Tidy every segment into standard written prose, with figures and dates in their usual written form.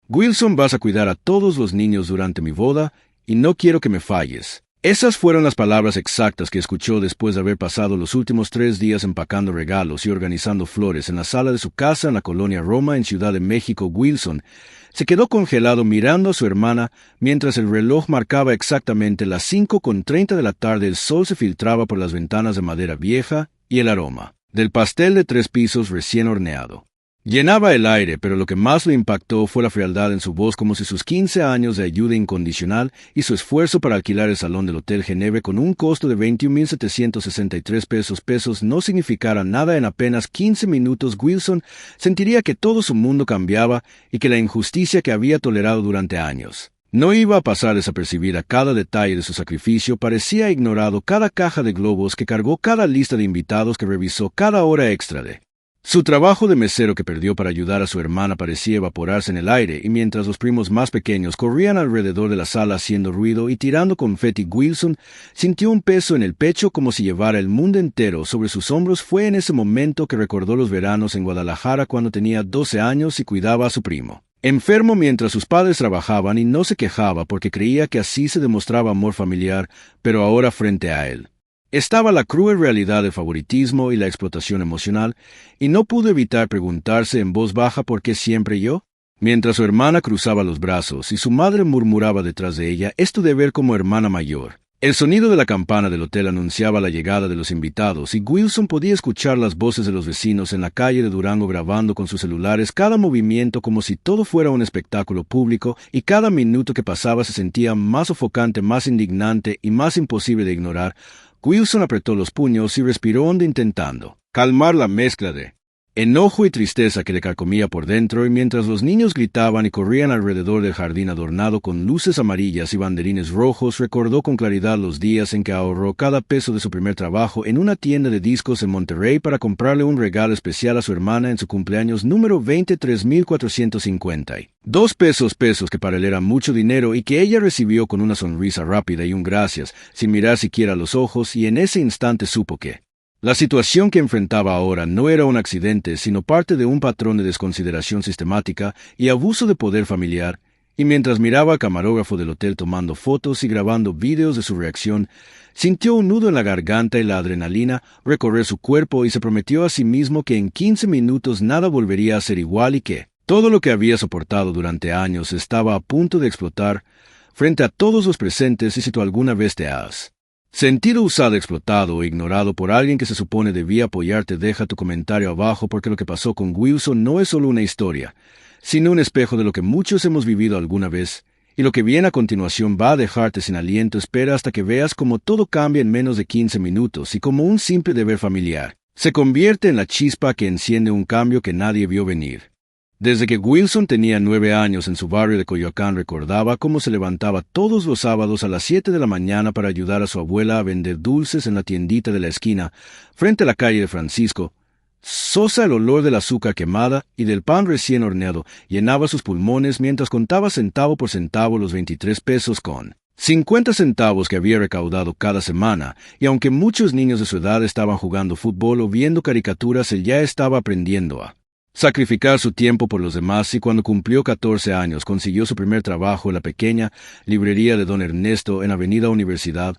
Wilson, vas a cuidar a todos los niños durante mi boda y no quiero que me falles. Esas fueron las palabras exactas que escuchó después de haber pasado los últimos 3 días empacando regalos y organizando flores en la sala de su casa en la colonia Roma en Ciudad de México. Wilson se quedó congelado mirando a su hermana mientras el reloj marcaba exactamente las 5:30 de la tarde. El sol se filtraba por las ventanas de madera vieja y el aroma del pastel de 3 pisos recién horneado llenaba el aire, pero lo que más le impactó fue la frialdad en su voz, como si sus 15 años de ayuda incondicional y su esfuerzo para alquilar el salón del Hotel Geneve con un costo de 21,763 pesos no significara nada. En apenas 15 minutos, Wilson sentiría que todo su mundo cambiaba y que la injusticia que había tolerado durante años no iba a pasar desapercibida. Cada detalle de su sacrificio parecía ignorado, cada caja de globos que cargó, cada lista de invitados que revisó, cada hora extra de su trabajo de mesero que perdió para ayudar a su hermana parecía evaporarse en el aire, y mientras los primos más pequeños corrían alrededor de la sala haciendo ruido y tirando confeti, Wilson sintió un peso en el pecho como si llevara el mundo entero sobre sus hombros. Fue en ese momento que recordó los veranos en Guadalajara cuando tenía 12 años y cuidaba a su primo enfermo mientras sus padres trabajaban, y no se quejaba porque creía que así se demostraba amor familiar, pero ahora frente a él estaba la cruel realidad del favoritismo y la explotación emocional, y no pudo evitar preguntarse en voz baja ¿por qué siempre yo? Mientras su hermana cruzaba los brazos y su madre murmuraba detrás de ella: «Es tu deber como hermana mayor». El sonido de la campana del hotel anunciaba la llegada de los invitados, y Wilson podía escuchar las voces de los vecinos en la calle de Durango grabando con sus celulares cada movimiento como si todo fuera un espectáculo público, y cada minuto que pasaba se sentía más sofocante, más indignante y más imposible de ignorar. Wilson apretó los puños y respiró hondo intentando calmar la mezcla de enojo y tristeza que le carcomía por dentro, y mientras los niños gritaban y corrían alrededor del jardín adornado con luces amarillas y banderines rojos, recordó con claridad los días en que ahorró cada peso de su primer trabajo en una tienda de discos en Monterrey para comprarle un regalo especial a su hermana en su cumpleaños número 23,452 pesos que para él era mucho dinero, y que ella recibió con una sonrisa rápida y un gracias, sin mirar siquiera a los ojos, y en ese instante supo que la situación que enfrentaba ahora no era un accidente, sino parte de un patrón de desconsideración sistemática y abuso de poder familiar, y mientras miraba al camarógrafo del hotel tomando fotos y grabando vídeos de su reacción, sintió un nudo en la garganta y la adrenalina recorrer su cuerpo, y se prometió a sí mismo que en 15 minutos nada volvería a ser igual y que todo lo que había soportado durante años estaba a punto de explotar frente a todos los presentes. Y si tú alguna vez te has sentido usado, explotado o ignorado por alguien que se supone debía apoyarte, deja tu comentario abajo, porque lo que pasó con Wilson no es solo una historia, sino un espejo de lo que muchos hemos vivido alguna vez, y lo que viene a continuación va a dejarte sin aliento. Espera hasta que veas cómo todo cambia en menos de 15 minutos, y como un simple deber familiar se convierte en la chispa que enciende un cambio que nadie vio venir. Desde que Wilson tenía 9 años, en su barrio de Coyoacán, recordaba cómo se levantaba todos los sábados a las 7 de la mañana para ayudar a su abuela a vender dulces en la tiendita de la esquina, frente a la calle de Francisco Sosa. El olor del azúcar quemada y del pan recién horneado llenaba sus pulmones mientras contaba centavo por centavo los 23,50 pesos que había recaudado cada semana, y aunque muchos niños de su edad estaban jugando fútbol o viendo caricaturas, él ya estaba aprendiendo a sacrificar su tiempo por los demás, y cuando cumplió 14 años consiguió su primer trabajo en la pequeña librería de don Ernesto en Avenida Universidad,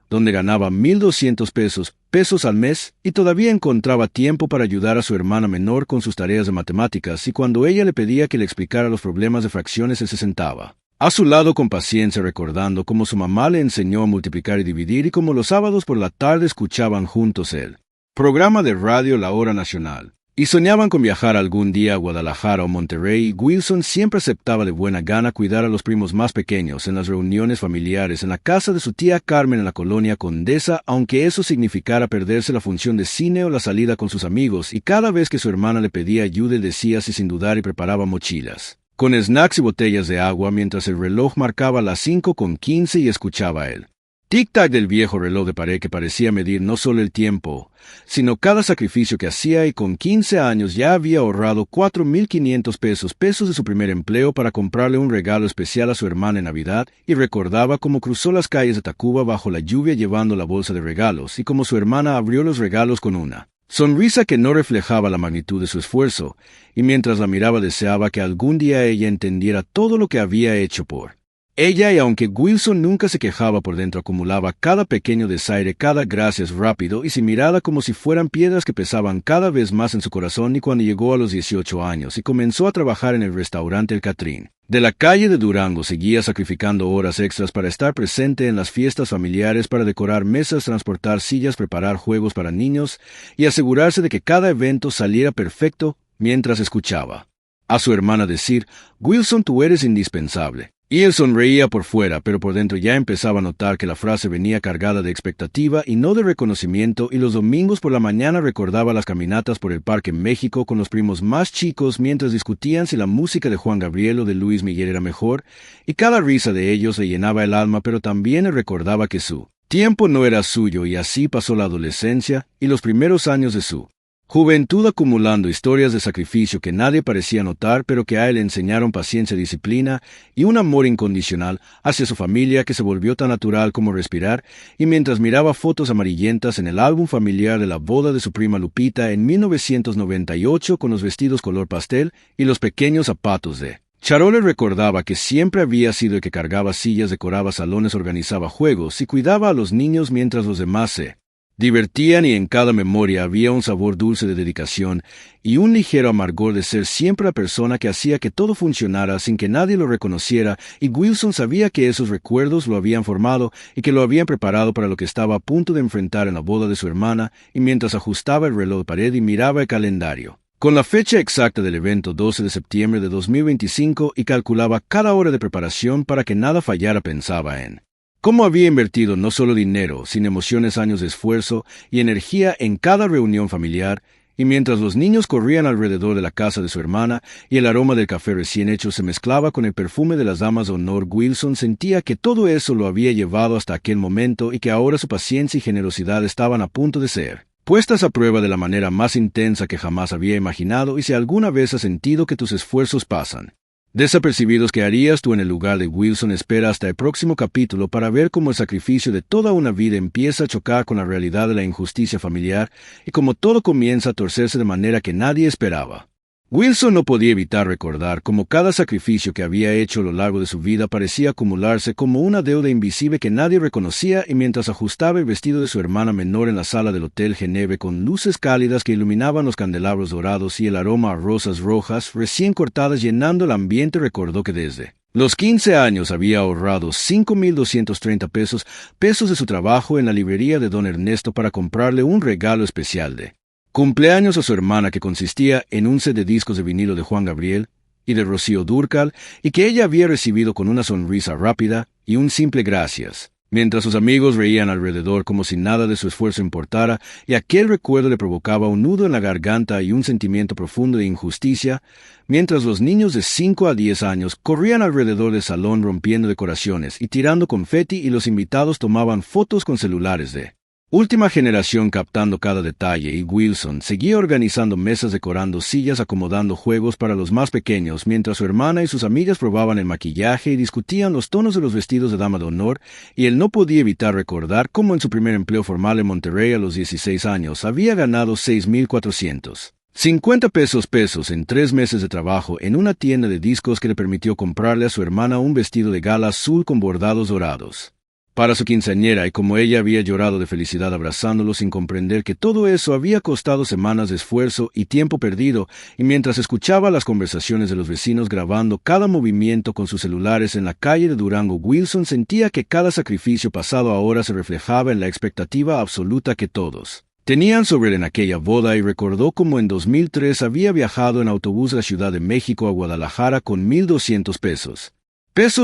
donde ganaba 1,200 pesos al mes, y todavía encontraba tiempo para ayudar a su hermana menor con sus tareas de matemáticas, y cuando ella le pedía que le explicara los problemas de fracciones, él se sentaba a su lado con paciencia, recordando cómo su mamá le enseñó a multiplicar y dividir, y cómo los sábados por la tarde escuchaban juntos el programa de radio La Hora Nacional, y soñaban con viajar algún día a Guadalajara o Monterrey. Wilson siempre aceptaba de buena gana cuidar a los primos más pequeños en las reuniones familiares en la casa de su tía Carmen en la colonia Condesa, aunque eso significara perderse la función de cine o la salida con sus amigos, y cada vez que su hermana le pedía ayuda, él decía sí sin dudar, y preparaba mochilas con snacks y botellas de agua mientras el reloj marcaba las 5:15 y escuchaba el tic-tac del viejo reloj de pared que parecía medir no solo el tiempo, sino cada sacrificio que hacía, y con 15 años ya había ahorrado 4,500 pesos de su primer empleo para comprarle un regalo especial a su hermana en Navidad, y recordaba cómo cruzó las calles de Tacuba bajo la lluvia llevando la bolsa de regalos, y cómo su hermana abrió los regalos con una Sonrisa que no reflejaba la magnitud de su esfuerzo, y mientras la miraba deseaba que algún día ella entendiera todo lo que había hecho por ella, y aunque Wilson nunca se quejaba por dentro, acumulaba cada pequeño desaire, cada gracias rápido y sin mirada, como si fueran piedras que pesaban cada vez más en su corazón. Y cuando llegó a los 18 años y comenzó a trabajar en el restaurante El Catrín de la calle de Durango, seguía sacrificando horas extras para estar presente en las fiestas familiares, para decorar mesas, transportar sillas, preparar juegos para niños y asegurarse de que cada evento saliera perfecto, mientras escuchaba a su hermana decir: «Wilson, tú eres indispensable». Y él sonreía por fuera, pero por dentro ya empezaba a notar que la frase venía cargada de expectativa y no de reconocimiento, y los domingos por la mañana recordaba las caminatas por el Parque México con los primos más chicos mientras discutían si la música de Juan Gabriel o de Luis Miguel era mejor, y cada risa de ellos le llenaba el alma, pero también él recordaba que su tiempo no era suyo, y así pasó la adolescencia y los primeros años de su juventud, acumulando historias de sacrificio que nadie parecía notar, pero que a él le enseñaron paciencia, disciplina y un amor incondicional hacia su familia que se volvió tan natural como respirar. Y mientras miraba fotos amarillentas en el álbum familiar de la boda de su prima Lupita en 1998 con los vestidos color pastel y los pequeños zapatos de Charole, recordaba que siempre había sido el que cargaba sillas, decoraba salones, organizaba juegos y cuidaba a los niños mientras los demás se divertían, y en cada memoria había un sabor dulce de dedicación y un ligero amargor de ser siempre la persona que hacía que todo funcionara sin que nadie lo reconociera. Y Wilson sabía que esos recuerdos lo habían formado y que lo habían preparado para lo que estaba a punto de enfrentar en la boda de su hermana. Y mientras ajustaba el reloj de pared y miraba el calendario con la fecha exacta del evento, 12 de septiembre de 2025, y calculaba cada hora de preparación para que nada fallara, pensaba en cómo había invertido no solo dinero, sino emociones, años de esfuerzo y energía en cada reunión familiar. Y mientras los niños corrían alrededor de la casa de su hermana y el aroma del café recién hecho se mezclaba con el perfume de las damas de honor, Wilson sentía que todo eso lo había llevado hasta aquel momento, y que ahora su paciencia y generosidad estaban a punto de ser puestas a prueba de la manera más intensa que jamás había imaginado. Y si alguna vez has sentido que tus esfuerzos pasan desapercibidos, ¿qué harías tú en el lugar de Wilson? Espera hasta el próximo capítulo para ver cómo el sacrificio de toda una vida empieza a chocar con la realidad de la injusticia familiar, y cómo todo comienza a torcerse de manera que nadie esperaba. Wilson no podía evitar recordar cómo cada sacrificio que había hecho a lo largo de su vida parecía acumularse como una deuda invisible que nadie reconocía. Y mientras ajustaba el vestido de su hermana menor en la sala del Hotel Geneve con luces cálidas que iluminaban los candelabros dorados y el aroma a rosas rojas recién cortadas llenando el ambiente, recordó que desde los 15 años había ahorrado 5,230 pesos de su trabajo en la librería de don Ernesto para comprarle un regalo especial de cumpleaños a su hermana, que consistía en un set de discos de vinilo de Juan Gabriel y de Rocío Dúrcal, y que ella había recibido con una sonrisa rápida y un simple gracias, mientras sus amigos reían alrededor como si nada de su esfuerzo importara. Y aquel recuerdo le provocaba un nudo en la garganta y un sentimiento profundo de injusticia, mientras los niños de 5 a 10 años corrían alrededor del salón rompiendo decoraciones y tirando confeti, y los invitados tomaban fotos con celulares de última generación captando cada detalle. Y Wilson seguía organizando mesas, decorando sillas, acomodando juegos para los más pequeños, mientras su hermana y sus amigas probaban el maquillaje y discutían los tonos de los vestidos de dama de honor. Y él no podía evitar recordar cómo en su primer empleo formal en Monterrey a los 16 años había ganado 6,450 pesos en 3 meses de trabajo en una tienda de discos, que le permitió comprarle a su hermana un vestido de gala azul con bordados dorados para su quinceañera. Y como ella había llorado de felicidad abrazándolo, sin comprender que todo eso había costado semanas de esfuerzo y tiempo perdido. Y mientras escuchaba las conversaciones de los vecinos grabando cada movimiento con sus celulares en la calle de Durango, Wilson sentía que cada sacrificio pasado ahora se reflejaba en la expectativa absoluta que todos tenían sobre él en aquella boda. Y recordó cómo en 2003 había viajado en autobús de la Ciudad de México a Guadalajara con 1,200 pesos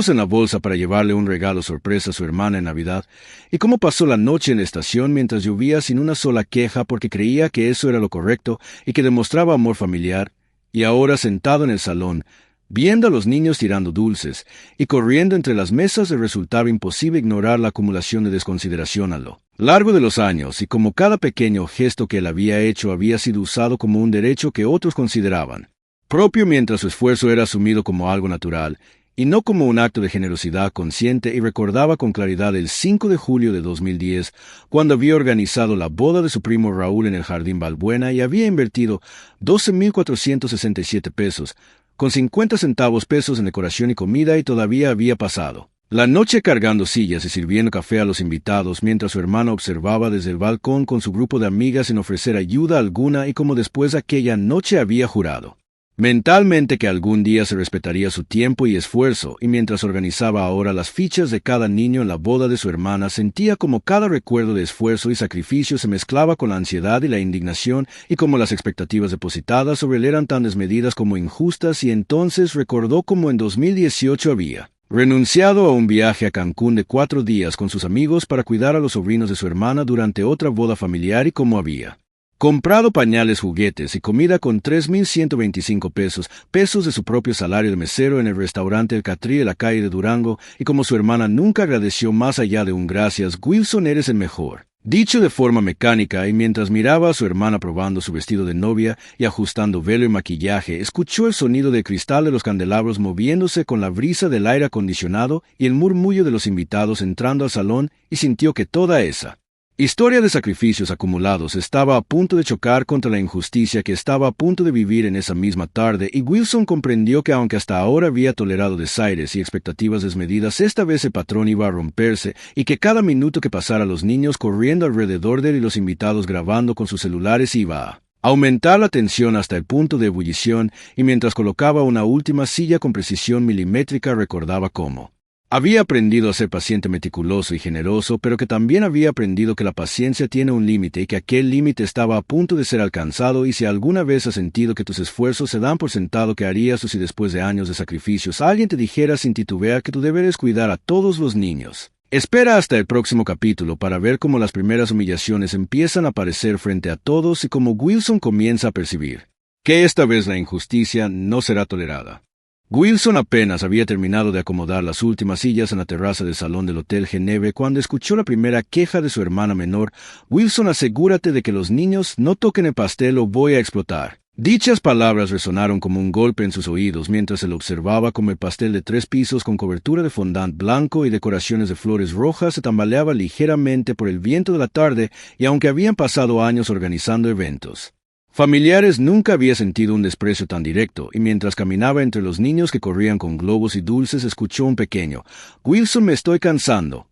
en la bolsa para llevarle un regalo sorpresa a su hermana en Navidad, y cómo pasó la noche en la estación mientras llovía sin una sola queja, porque creía que eso era lo correcto y que demostraba amor familiar. Y ahora, sentado en el salón, viendo a los niños tirando dulces y corriendo entre las mesas, le resultaba imposible ignorar la acumulación de desconsideración a lo largo de los años, y como cada pequeño gesto que él había hecho había sido usado como un derecho que otros consideraban propio, mientras su esfuerzo era asumido como algo natural. y no como un acto de generosidad consciente, y recordaba con claridad el 5 de julio de 2010, cuando había organizado la boda de su primo Raúl en el Jardín Balbuena y había invertido 12,467 pesos, con 50 centavos pesos en decoración y comida, y todavía había pasado la noche cargando sillas y sirviendo café a los invitados, mientras su hermana observaba desde el balcón con su grupo de amigas sin ofrecer ayuda alguna, y como después de aquella noche había jurado mentalmente que algún día se respetaría su tiempo y esfuerzo, y mientras organizaba ahora las fichas de cada niño en la boda de su hermana, sentía como cada recuerdo de esfuerzo y sacrificio se mezclaba con la ansiedad y la indignación, y como las expectativas depositadas sobre él eran tan desmedidas como injustas, y entonces recordó cómo en 2018 había renunciado a un viaje a Cancún de 4 días con sus amigos para cuidar a los sobrinos de su hermana durante otra boda familiar, y cómo había comprado pañales, juguetes y comida con 3,125 pesos de su propio salario de mesero en el restaurante El Catrí de la calle de Durango, y como su hermana nunca agradeció más allá de un gracias, Wilson, eres el mejor, dicho de forma mecánica, y mientras miraba a su hermana probando su vestido de novia y ajustando velo y maquillaje, escuchó el sonido de cristal de los candelabros moviéndose con la brisa del aire acondicionado y el murmullo de los invitados entrando al salón, y sintió que toda esa historia de sacrificios acumulados estaba a punto de chocar contra la injusticia que estaba a punto de vivir en esa misma tarde, y Wilson comprendió que aunque hasta ahora había tolerado desaires y expectativas desmedidas, esta vez el patrón iba a romperse, y que cada minuto que pasara los niños corriendo alrededor de él y los invitados grabando con sus celulares iba a aumentar la tensión hasta el punto de ebullición, y mientras colocaba una última silla con precisión milimétrica recordaba cómo había aprendido a ser paciente, meticuloso y generoso, pero que también había aprendido que la paciencia tiene un límite y que aquel límite estaba a punto de ser alcanzado, y si alguna vez has sentido que tus esfuerzos se dan por sentado, ¿qué harías si después de años de sacrificios alguien te dijera sin titubear que tu deber es cuidar a todos los niños? Espera hasta el próximo capítulo para ver cómo las primeras humillaciones empiezan a aparecer frente a todos y cómo Wilson comienza a percibir que esta vez la injusticia no será tolerada. Wilson apenas había terminado de acomodar las últimas sillas en la terraza del salón del Hotel Geneve cuando escuchó la primera queja de su hermana menor. Wilson, asegúrate de que los niños no toquen el pastel o voy a explotar. Dichas palabras resonaron como un golpe en sus oídos mientras él observaba como el pastel de 3 pisos con cobertura de fondant blanco y decoraciones de flores rojas se tambaleaba ligeramente por el viento de la tarde, y aunque habían pasado años organizando eventos familiares, nunca había sentido un desprecio tan directo, y mientras caminaba entre los niños que corrían con globos y dulces, escuchó un pequeño «Wilson, me estoy cansando»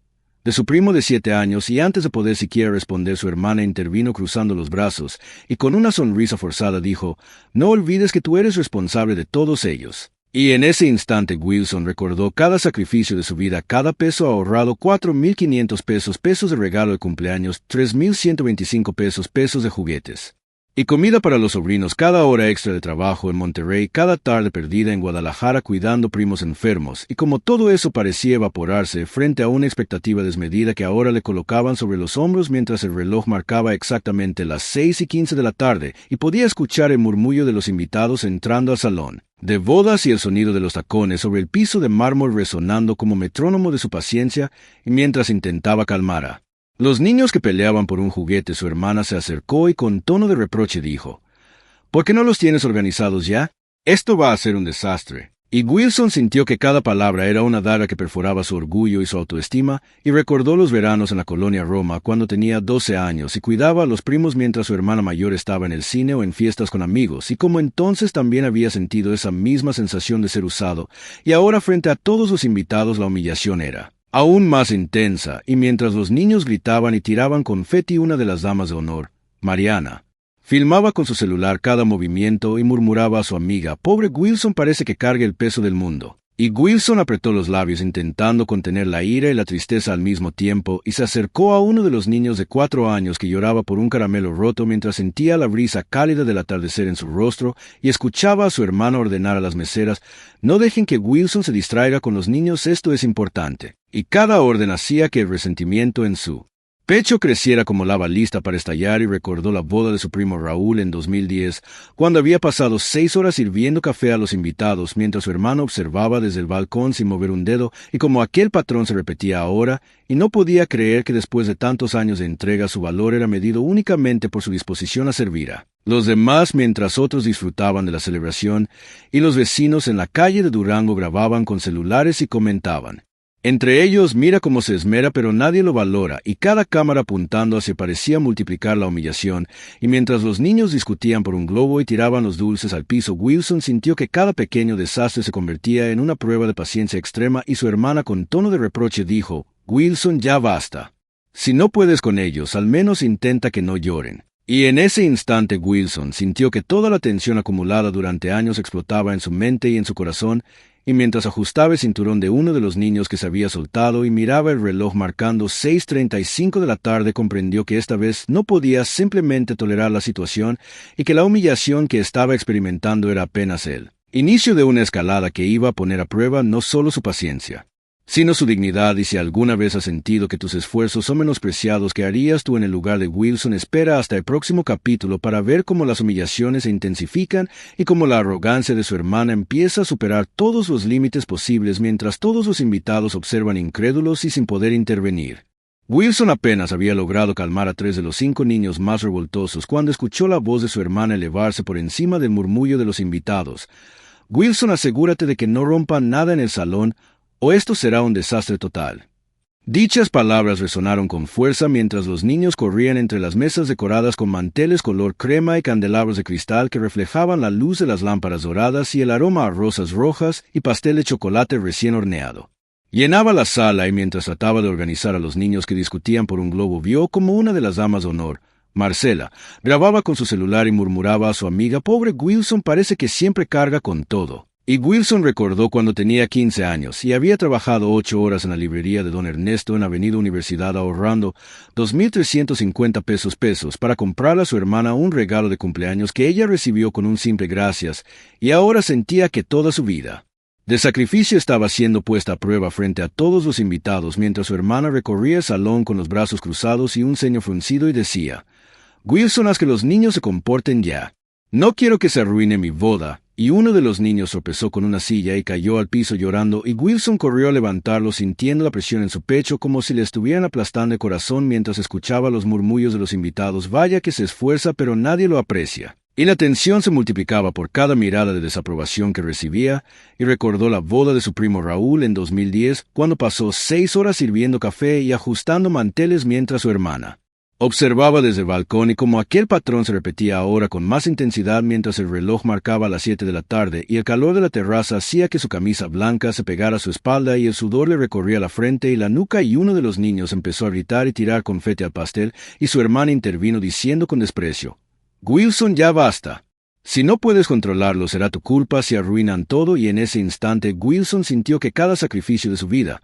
de su primo de 7 años, y antes de poder siquiera responder, su hermana intervino cruzando los brazos, y con una sonrisa forzada dijo «No olvides que tú eres responsable de todos ellos». Y en ese instante Wilson recordó cada sacrificio de su vida, cada peso ahorrado, 4,500 pesos de regalo de cumpleaños, 3,125 pesos de juguetes y comida para los sobrinos, cada hora extra de trabajo en Monterrey, cada tarde perdida en Guadalajara cuidando primos enfermos, y como todo eso parecía evaporarse frente a una expectativa desmedida que ahora le colocaban sobre los hombros mientras el reloj marcaba exactamente las 6:15 de la tarde, y podía escuchar el murmullo de los invitados entrando al salón de bodas y el sonido de los tacones sobre el piso de mármol resonando como metrónomo de su paciencia, y mientras intentaba calmar a los niños que peleaban por un juguete, su hermana se acercó y con tono de reproche dijo «¿Por qué no los tienes organizados ya? Esto va a ser un desastre». Y Wilson sintió que cada palabra era una daga que perforaba su orgullo y su autoestima, y recordó los veranos en la colonia Roma cuando tenía 12 años y cuidaba a los primos mientras su hermana mayor estaba en el cine o en fiestas con amigos, y como entonces también había sentido esa misma sensación de ser usado, y ahora frente a todos los invitados la humillación era aún más intensa, y mientras los niños gritaban y tiraban confeti, una de las damas de honor, Mariana, filmaba con su celular cada movimiento y murmuraba a su amiga «Pobre Wilson, parece que carga el peso del mundo». Y Wilson apretó los labios intentando contener la ira y la tristeza al mismo tiempo, y se acercó a uno de los niños de 4 años que lloraba por un caramelo roto mientras sentía la brisa cálida del atardecer en su rostro, y escuchaba a su hermano ordenar a las meseras «No dejen que Wilson se distraiga con los niños, esto es importante». Y cada orden hacía que el resentimiento en su pecho creciera como lava lista para estallar y recordó la boda de su primo Raúl en 2010, cuando había pasado 6 horas sirviendo café a los invitados mientras su hermano observaba desde el balcón sin mover un dedo, y como aquel patrón se repetía ahora, y no podía creer que después de tantos años de entrega su valor era medido únicamente por su disposición a servir a los demás mientras otros disfrutaban de la celebración, y los vecinos en la calle de Durango grababan con celulares y comentaban. Entre ellos, mira cómo se esmera pero nadie lo valora, y cada cámara apuntando hacia parecía multiplicar la humillación, y mientras los niños discutían por un globo y tiraban los dulces al piso, Wilson sintió que cada pequeño desastre se convertía en una prueba de paciencia extrema, y su hermana con tono de reproche dijo, «Wilson, ya basta. Si no puedes con ellos, al menos intenta que no lloren». Y en ese instante Wilson sintió que toda la tensión acumulada durante años explotaba en su mente y en su corazón, y mientras ajustaba el cinturón de uno de los niños que se había soltado y miraba el reloj marcando 6:35 de la tarde, comprendió que esta vez no podía simplemente tolerar la situación y que la humillación que estaba experimentando era apenas el inicio de una escalada que iba a poner a prueba no solo su paciencia, sino su dignidad. Y si alguna vez has sentido que tus esfuerzos son menospreciados, ¿qué harías tú en el lugar de Wilson? Espera hasta el próximo capítulo para ver cómo las humillaciones se intensifican y cómo la arrogancia de su hermana empieza a superar todos los límites posibles mientras todos los invitados observan incrédulos y sin poder intervenir. Wilson apenas había logrado calmar a 3 de los 5 niños más revoltosos cuando escuchó la voz de su hermana elevarse por encima del murmullo de los invitados. «Wilson, asegúrate de que no rompan nada en el salón, o esto será un desastre total». Dichas palabras resonaron con fuerza mientras los niños corrían entre las mesas decoradas con manteles color crema y candelabros de cristal que reflejaban la luz de las lámparas doradas, y el aroma a rosas rojas y pastel de chocolate recién horneado llenaba la sala. Y mientras trataba de organizar a los niños que discutían por un globo, vio como una de las damas de honor, Marcela, grababa con su celular y murmuraba a su amiga, «Pobre Wilson, parece que siempre carga con todo». Y Wilson recordó cuando tenía 15 años y había trabajado 8 horas en la librería de don Ernesto en Avenida Universidad ahorrando 2,350 pesos para comprar a su hermana un regalo de cumpleaños que ella recibió con un simple gracias, y ahora sentía que toda su vida de sacrificio estaba siendo puesta a prueba frente a todos los invitados mientras su hermana recorría el salón con los brazos cruzados y un ceño fruncido y decía, «Wilson, haz que los niños se comporten ya. No quiero que se arruine mi boda». Y uno de los niños tropezó con una silla y cayó al piso llorando, y Wilson corrió a levantarlo sintiendo la presión en su pecho como si le estuvieran aplastando el corazón mientras escuchaba los murmullos de los invitados. «Vaya que se esfuerza, pero nadie lo aprecia». Y la tensión se multiplicaba por cada mirada de desaprobación que recibía, y recordó la boda de su primo Raúl en 2010, cuando pasó 6 horas sirviendo café y ajustando manteles mientras su hermana observaba desde el balcón, y como aquel patrón se repetía ahora con más intensidad mientras el reloj marcaba las 7 de la tarde y el calor de la terraza hacía que su camisa blanca se pegara a su espalda y el sudor le recorría la frente y la nuca, y uno de los niños empezó a gritar y tirar confeti al pastel, y su hermana intervino diciendo con desprecio, «Wilson, ya basta. Si no puedes controlarlo, será tu culpa si arruinan todo». Y en ese instante Wilson sintió que cada sacrificio de su vida,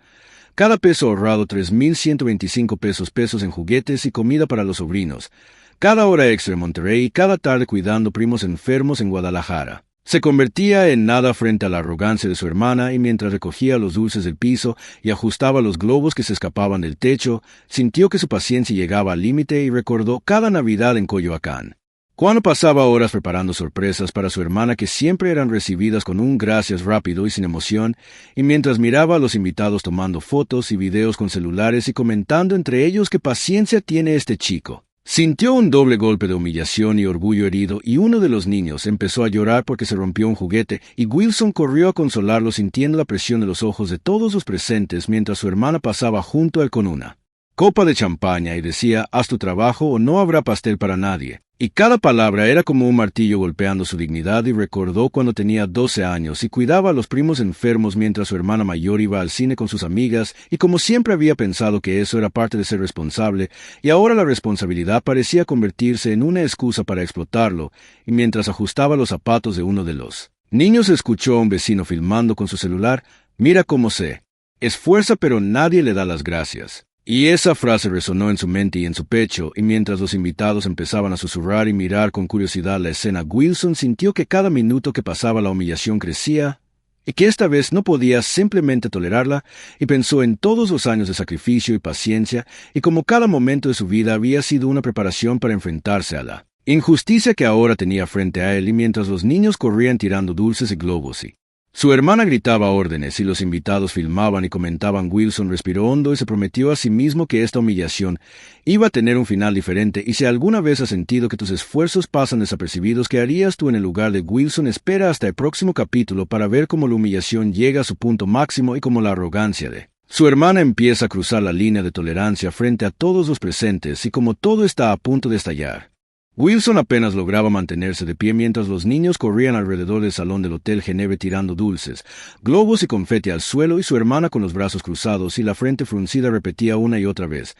cada peso ahorrado, 3,125 pesos en juguetes y comida para los sobrinos, cada hora extra en Monterrey y cada tarde cuidando primos enfermos en Guadalajara, se convertía en nada frente a la arrogancia de su hermana. Y mientras recogía los dulces del piso y ajustaba los globos que se escapaban del techo, sintió que su paciencia llegaba al límite y recordó cada Navidad en Coyoacán, cuando pasaba horas preparando sorpresas para su hermana que siempre eran recibidas con un gracias rápido y sin emoción, y mientras miraba a los invitados tomando fotos y videos con celulares y comentando entre ellos qué paciencia tiene este chico. Sintió un doble golpe de humillación y orgullo herido, y uno de los niños empezó a llorar porque se rompió un juguete, y Wilson corrió a consolarlo sintiendo la presión de los ojos de todos los presentes mientras su hermana pasaba junto a él con una copa de champaña y decía, «Haz tu trabajo o no habrá pastel para nadie». Y cada palabra era como un martillo golpeando su dignidad, y recordó cuando tenía 12 años y cuidaba a los primos enfermos mientras su hermana mayor iba al cine con sus amigas, y como siempre había pensado que eso era parte de ser responsable, y ahora la responsabilidad parecía convertirse en una excusa para explotarlo. Y mientras ajustaba los zapatos de uno de los niños, escuchó a un vecino filmando con su celular, «Mira cómo se esfuerza, pero nadie le da las gracias». Y esa frase resonó en su mente y en su pecho, y mientras los invitados empezaban a susurrar y mirar con curiosidad la escena, Wilson sintió que cada minuto que pasaba la humillación crecía y que esta vez no podía simplemente tolerarla, y pensó en todos los años de sacrificio y paciencia, y como cada momento de su vida había sido una preparación para enfrentarse a la injusticia que ahora tenía frente a él, y mientras los niños corrían tirando dulces y globos y su hermana gritaba órdenes y los invitados filmaban y comentaban, Wilson respiró hondo y se prometió a sí mismo que esta humillación iba a tener un final diferente, y si alguna vez has sentido que tus esfuerzos pasan desapercibidos, ¿qué harías tú en el lugar de Wilson? Espera hasta el próximo capítulo para ver cómo la humillación llega a su punto máximo y cómo la arrogancia de su hermana empieza a cruzar la línea de tolerancia frente a todos los presentes, y como todo está a punto de estallar. Wilson apenas lograba mantenerse de pie mientras los niños corrían alrededor del salón del Hotel Geneve tirando dulces, globos y confeti al suelo, y su hermana con los brazos cruzados y la frente fruncida repetía una y otra vez,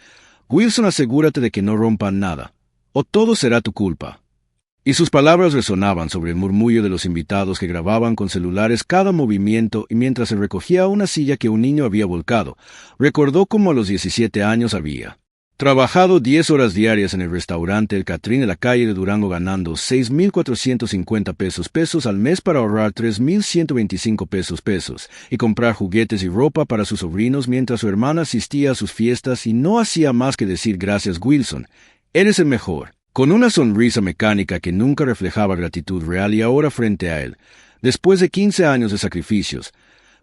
Wilson, asegúrate de que no rompan nada, o todo será tu culpa. Y sus palabras resonaban sobre el murmullo de los invitados que grababan con celulares cada movimiento, y mientras se recogía una silla que un niño había volcado, recordó cómo a los 17 años había trabajado 10 horas diarias en el restaurante El Catrín de la calle de Durango ganando 6,450 pesos al mes para ahorrar 3,125 pesos y comprar juguetes y ropa para sus sobrinos mientras su hermana asistía a sus fiestas y no hacía más que decir gracias Wilson, eres el mejor, con una sonrisa mecánica que nunca reflejaba gratitud real. Y ahora frente a él, después de 15 años de sacrificios,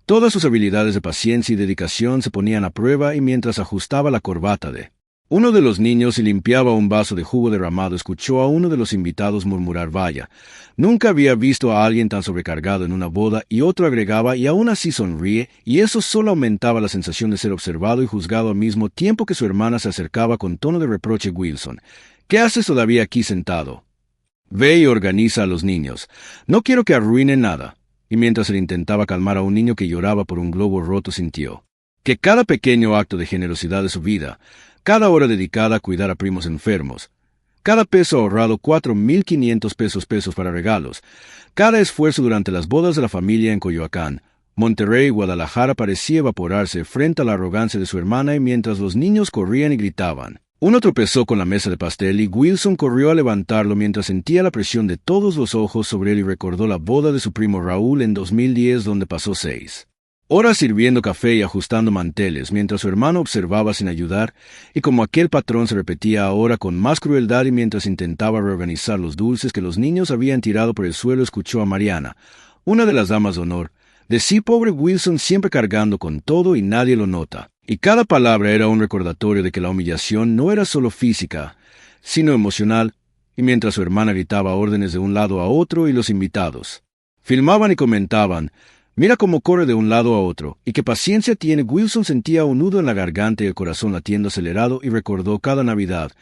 todas sus habilidades de paciencia y dedicación se ponían a prueba, y mientras ajustaba la corbata de uno de los niños y limpiaba un vaso de jugo derramado, escuchó a uno de los invitados murmurar, vaya, nunca había visto a alguien tan sobrecargado en una boda, y otro agregaba, y aún así sonríe, y eso solo aumentaba la sensación de ser observado y juzgado al mismo tiempo que su hermana se acercaba con tono de reproche. Wilson, ¿qué haces todavía aquí sentado? Ve y organiza a los niños. No quiero que arruinen nada. Y mientras él intentaba calmar a un niño que lloraba por un globo roto, sintió que cada pequeño acto de generosidad de su vida, cada hora dedicada a cuidar a primos enfermos, cada peso ahorrado, 4,500 pesos para regalos, cada esfuerzo durante las bodas de la familia en Coyoacán, Monterrey y Guadalajara parecía evaporarse frente a la arrogancia de su hermana, y mientras los niños corrían y gritaban, uno tropezó con la mesa de pastel y Wilson corrió a levantarlo mientras sentía la presión de todos los ojos sobre él y recordó la boda de su primo Raúl en 2010, donde pasó 6 horas sirviendo café y ajustando manteles, mientras su hermano observaba sin ayudar, y como aquel patrón se repetía ahora con más crueldad, y mientras intentaba reorganizar los dulces que los niños habían tirado por el suelo, escuchó a Mariana, una de las damas de honor, decir, pobre Wilson, siempre cargando con todo y nadie lo nota. Y cada palabra era un recordatorio de que la humillación no era solo física, sino emocional, y mientras su hermana gritaba órdenes de un lado a otro y los invitados filmaban y comentaban, mira cómo corre de un lado a otro, y qué paciencia tiene. Wilson sentía un nudo en la garganta y el corazón latiendo acelerado, y recordó cada Navidad,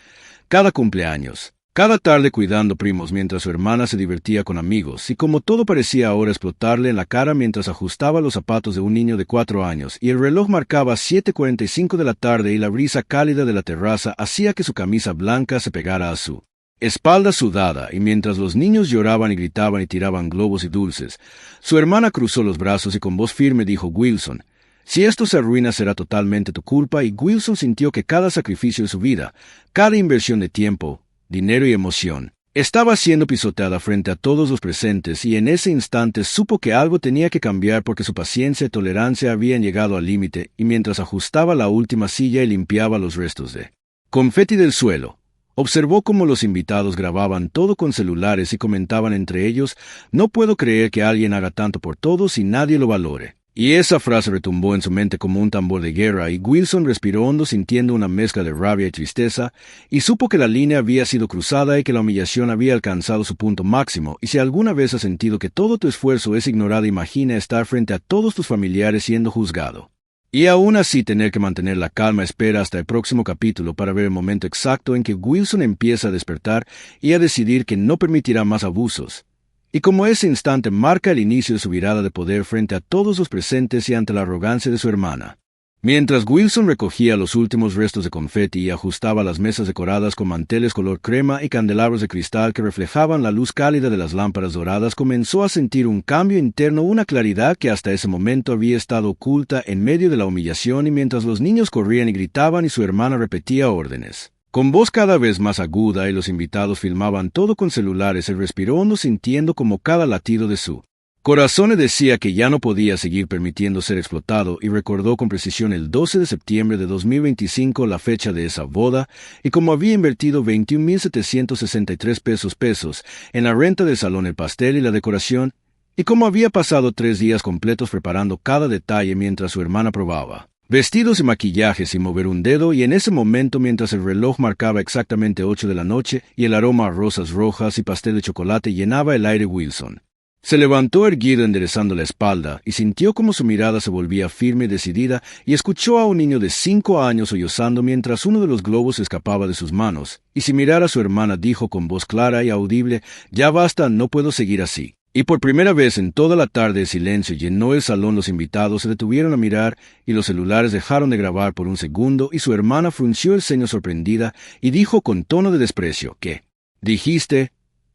cada cumpleaños, cada tarde cuidando primos mientras su hermana se divertía con amigos, y como todo parecía ahora explotarle en la cara mientras ajustaba los zapatos de un niño de 4 años, y el reloj marcaba 7:45 de la tarde, y la brisa cálida de la terraza hacía que su camisa blanca se pegara a su espalda sudada, y mientras los niños lloraban y gritaban y tiraban globos y dulces, su hermana cruzó los brazos y con voz firme dijo, Wilson, si esto se arruina será totalmente tu culpa. Y Wilson sintió que cada sacrificio de su vida, cada inversión de tiempo, dinero y emoción, estaba siendo pisoteada frente a todos los presentes, y en ese instante supo que algo tenía que cambiar porque su paciencia y tolerancia habían llegado al límite, y mientras ajustaba la última silla y limpiaba los restos de confeti del suelo, observó cómo los invitados grababan todo con celulares y comentaban entre ellos, no puedo creer que alguien haga tanto por todos y nadie lo valore. Y esa frase retumbó en su mente como un tambor de guerra, y Wilson respiró hondo sintiendo una mezcla de rabia y tristeza, y supo que la línea había sido cruzada y que la humillación había alcanzado su punto máximo. Y si alguna vez has sentido que todo tu esfuerzo es ignorado, imagina estar frente a todos tus familiares siendo juzgado. Y aún así tener que mantener la calma. Espera hasta el próximo capítulo para ver el momento exacto en que Wilson empieza a despertar y a decidir que no permitirá más abusos. Y como ese instante marca el inicio de su virada de poder frente a todos los presentes y ante la arrogancia de su hermana. Mientras Wilson recogía los últimos restos de confeti y ajustaba las mesas decoradas con manteles color crema y candelabros de cristal que reflejaban la luz cálida de las lámparas doradas, comenzó a sentir un cambio interno, una claridad que hasta ese momento había estado oculta en medio de la humillación. Y mientras los niños corrían y gritaban y su hermana repetía órdenes con voz cada vez más aguda y los invitados filmaban todo con celulares, él respiró hondo sintiendo como cada latido de su Corazone decía que ya no podía seguir permitiendo ser explotado y recordó con precisión el 12 de septiembre de 2025 la fecha de esa boda y cómo había invertido 21.763 pesos en la renta del salón, el pastel y la decoración, y cómo había pasado 3 días completos preparando cada detalle mientras su hermana probaba vestidos y maquillaje sin mover un dedo, y en ese momento, mientras el reloj marcaba exactamente 8 de la noche y el aroma a rosas rojas y pastel de chocolate llenaba el aire, Wilson se levantó erguido enderezando la espalda y sintió como su mirada se volvía firme y decidida, y escuchó a un niño de 5 años sollozando mientras uno de los globos escapaba de sus manos, y sin mirar a su hermana dijo con voz clara y audible: «Ya basta, no puedo seguir así». Y por primera vez en toda la tarde el silencio llenó el salón. Los invitados se detuvieron a mirar y los celulares dejaron de grabar por un segundo, y su hermana frunció el ceño sorprendida y dijo con tono de desprecio: «¿Qué dijiste?».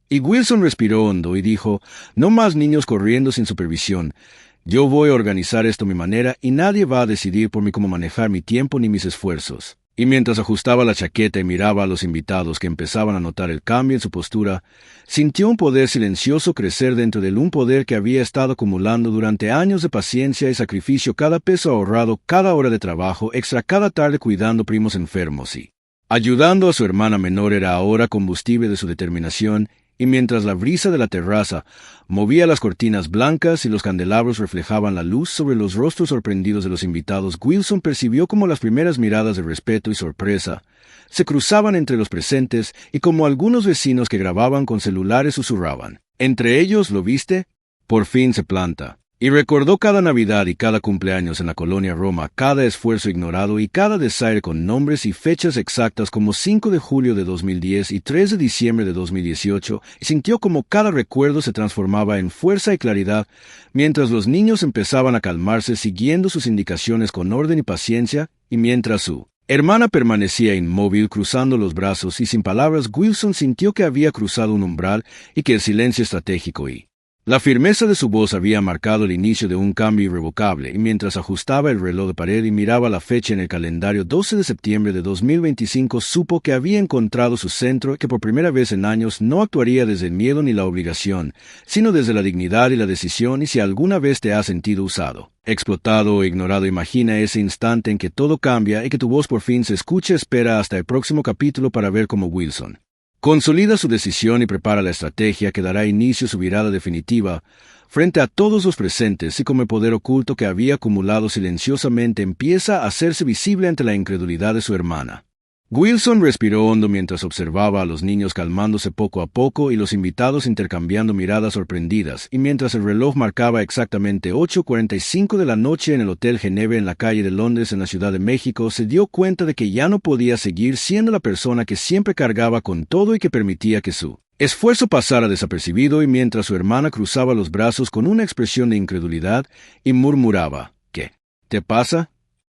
Y Wilson respiró hondo y dijo: «No más niños corriendo sin supervisión. Yo voy a organizar esto a mi manera y nadie va a decidir por mí cómo manejar mi tiempo ni mis esfuerzos». Y mientras ajustaba la chaqueta y miraba a los invitados que empezaban a notar el cambio en su postura, sintió un poder silencioso crecer dentro de él, un poder que había estado acumulando durante años de paciencia y sacrificio, cada peso ahorrado, cada hora de trabajo extra, cada tarde cuidando primos enfermos y ayudando a su hermana menor era ahora combustible de su determinación. Y mientras la brisa de la terraza movía las cortinas blancas y los candelabros reflejaban la luz sobre los rostros sorprendidos de los invitados, Wilson percibió como las primeras miradas de respeto y sorpresa se cruzaban entre los presentes, y como algunos vecinos que grababan con celulares susurraban: «Entre ellos, ¿lo viste? Por fin se planta». Y recordó cada Navidad y cada cumpleaños en la colonia Roma, cada esfuerzo ignorado y cada desaire con nombres y fechas exactas como 5 de julio de 2010 y 3 de diciembre de 2018, y sintió como cada recuerdo se transformaba en fuerza y claridad, mientras los niños empezaban a calmarse siguiendo sus indicaciones con orden y paciencia, y mientras su hermana permanecía inmóvil cruzando los brazos y sin palabras, Wilson sintió que había cruzado un umbral y que el silencio estratégico y la firmeza de su voz había marcado el inicio de un cambio irrevocable, y mientras ajustaba el reloj de pared y miraba la fecha en el calendario, 12 de septiembre de 2025, supo que había encontrado su centro y que por primera vez en años no actuaría desde el miedo ni la obligación, sino desde la dignidad y la decisión. Y si alguna vez te has sentido usado, explotado o ignorado, imagina ese instante en que todo cambia y que tu voz por fin se escucha. Espera hasta el próximo capítulo para ver cómo Wilson consolida su decisión y prepara la estrategia que dará inicio a su virada definitiva frente a todos los presentes, y como el poder oculto que había acumulado silenciosamente empieza a hacerse visible ante la incredulidad de su hermana. Wilson respiró hondo mientras observaba a los niños calmándose poco a poco y los invitados intercambiando miradas sorprendidas, y mientras el reloj marcaba exactamente 8:45 de la noche en el Hotel Geneve en la calle de Londres en la Ciudad de México, se dio cuenta de que ya no podía seguir siendo la persona que siempre cargaba con todo y que permitía que su esfuerzo pasara desapercibido. Y mientras su hermana cruzaba los brazos con una expresión de incredulidad y murmuraba: «¿Qué te pasa?»,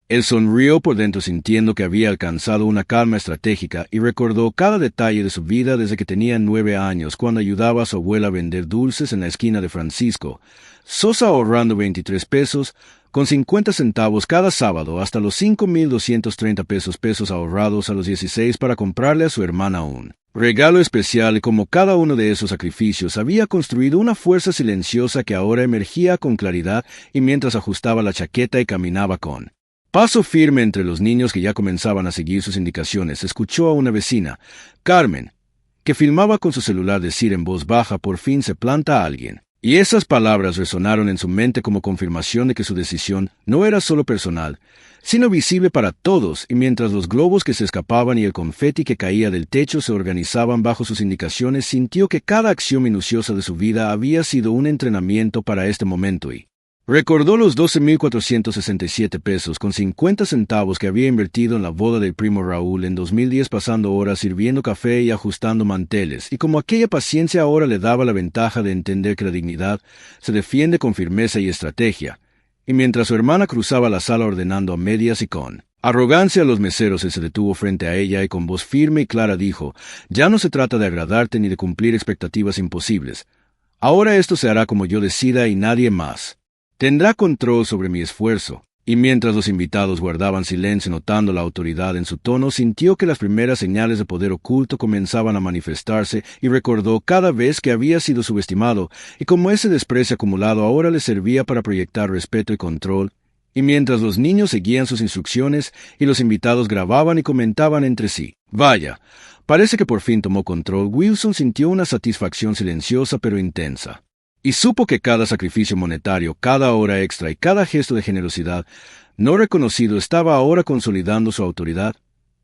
él sonrió por dentro sintiendo que había alcanzado una calma estratégica y recordó cada detalle de su vida desde que tenía 9 años, cuando ayudaba a su abuela a vender dulces en la esquina de Francisco Sosa, ahorrando 23 pesos con 50 centavos cada sábado, hasta los 5.230 pesos ahorrados a los 16 para comprarle a su hermana un regalo especial. Y como cada uno de esos sacrificios había construido una fuerza silenciosa que ahora emergía con claridad, y mientras ajustaba la chaqueta y caminaba con paso firme entre los niños que ya comenzaban a seguir sus indicaciones, escuchó a una vecina, Carmen, que filmaba con su celular, decir en voz baja: «Por fin se planta alguien». Y esas palabras resonaron en su mente como confirmación de que su decisión no era solo personal, sino visible para todos. Y mientras los globos que se escapaban y el confeti que caía del techo se organizaban bajo sus indicaciones, sintió que cada acción minuciosa de su vida había sido un entrenamiento para este momento, y recordó los 12.467 pesos con 50 centavos que había invertido en la boda del primo Raúl en 2010, pasando horas sirviendo café y ajustando manteles, y como aquella paciencia ahora le daba la ventaja de entender que la dignidad se defiende con firmeza y estrategia. Y mientras su hermana cruzaba la sala ordenando a medias y con arrogancia a los meseros, se detuvo frente a ella y con voz firme y clara dijo: «Ya no se trata de agradarte ni de cumplir expectativas imposibles. Ahora esto se hará como yo decida y nadie más tendrá control sobre mi esfuerzo». Y mientras los invitados guardaban silencio notando la autoridad en su tono, sintió que las primeras señales de poder oculto comenzaban a manifestarse y recordó cada vez que había sido subestimado y cómo ese desprecio acumulado ahora le servía para proyectar respeto y control. Y mientras los niños seguían sus instrucciones y los invitados grababan y comentaban entre sí, «Vaya, parece que por fin tomó control», Wilson sintió una satisfacción silenciosa pero intensa. Y supo que cada sacrificio monetario, cada hora extra y cada gesto de generosidad no reconocido estaba ahora consolidando su autoridad.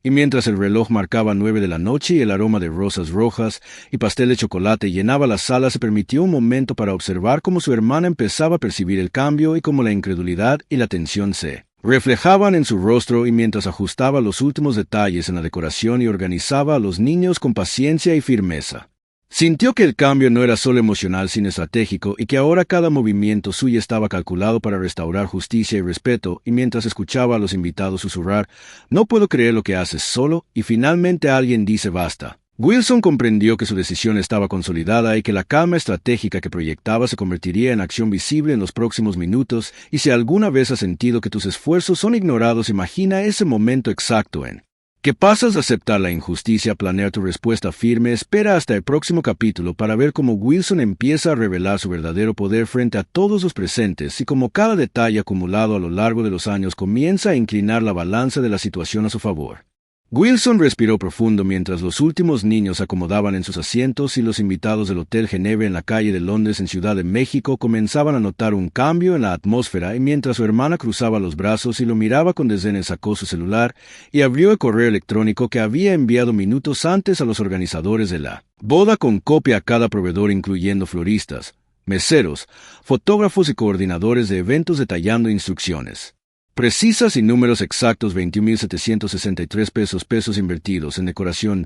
Y mientras el reloj marcaba 9 de la noche y el aroma de rosas rojas y pastel de chocolate llenaba la sala, se permitió un momento para observar cómo su hermana empezaba a percibir el cambio y cómo la incredulidad y la tensión se reflejaban en su rostro, y mientras ajustaba los últimos detalles en la decoración y organizaba a los niños con paciencia y firmeza. Sintió que el cambio no era solo emocional sino estratégico y que ahora cada movimiento suyo estaba calculado para restaurar justicia y respeto, y mientras escuchaba a los invitados susurrar, «No puedo creer lo que haces solo», y finalmente alguien dice «basta». Wilson comprendió que su decisión estaba consolidada y que la calma estratégica que proyectaba se convertiría en acción visible en los próximos minutos, y si alguna vez has sentido que tus esfuerzos son ignorados, imagina ese momento exacto en que pasas de aceptar la injusticia a planear tu respuesta firme. Espera hasta el próximo capítulo para ver cómo Wilson empieza a revelar su verdadero poder frente a todos los presentes y cómo cada detalle acumulado a lo largo de los años comienza a inclinar la balanza de la situación a su favor. Wilson respiró profundo mientras los últimos niños se acomodaban en sus asientos y los invitados del Hotel Geneve en la calle de Londres en Ciudad de México comenzaban a notar un cambio en la atmósfera, y mientras su hermana cruzaba los brazos y lo miraba con desdén, sacó su celular y abrió el correo electrónico que había enviado minutos antes a los organizadores de la boda, con copia a cada proveedor incluyendo floristas, meseros, fotógrafos y coordinadores de eventos, detallando instrucciones precisas y números exactos. 21,763 pesos invertidos en decoración,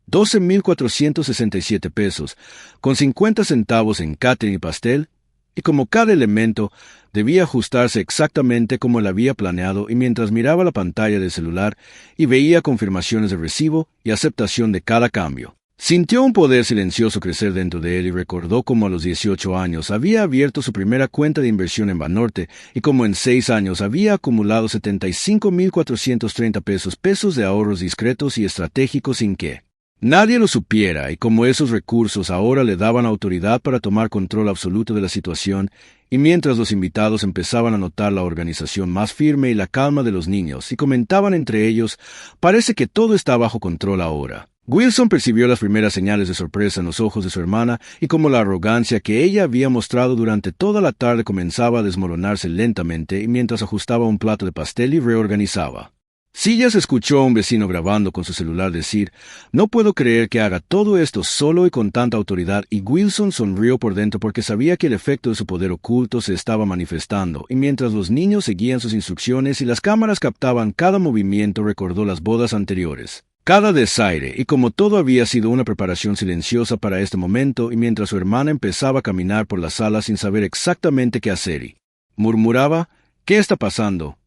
12,467 pesos, con 50 centavos en catering y pastel, y como cada elemento debía ajustarse exactamente como él había planeado, y mientras miraba la pantalla del celular y veía confirmaciones de recibo y aceptación de cada cambio, sintió un poder silencioso crecer dentro de él y recordó cómo a los 18 años había abierto su primera cuenta de inversión en Banorte y cómo en 6 años había acumulado 75,430 pesos de ahorros discretos y estratégicos sin que nadie lo supiera, y cómo esos recursos ahora le daban autoridad para tomar control absoluto de la situación. Y mientras los invitados empezaban a notar la organización más firme y la calma de los niños y comentaban entre ellos, «Parece que todo está bajo control ahora», Wilson percibió las primeras señales de sorpresa en los ojos de su hermana y cómo la arrogancia que ella había mostrado durante toda la tarde comenzaba a desmoronarse lentamente, y mientras ajustaba un plato de pastel y reorganizaba sillas, escuchó a un vecino grabando con su celular decir, «No puedo creer que haga todo esto solo y con tanta autoridad», y Wilson sonrió por dentro porque sabía que el efecto de su poder oculto se estaba manifestando, y mientras los niños seguían sus instrucciones y las cámaras captaban cada movimiento, recordó las bodas anteriores, cada desaire, y como todo había sido una preparación silenciosa para este momento, y mientras su hermana empezaba a caminar por la sala sin saber exactamente qué hacer y murmuraba, «¿Qué está pasando?»,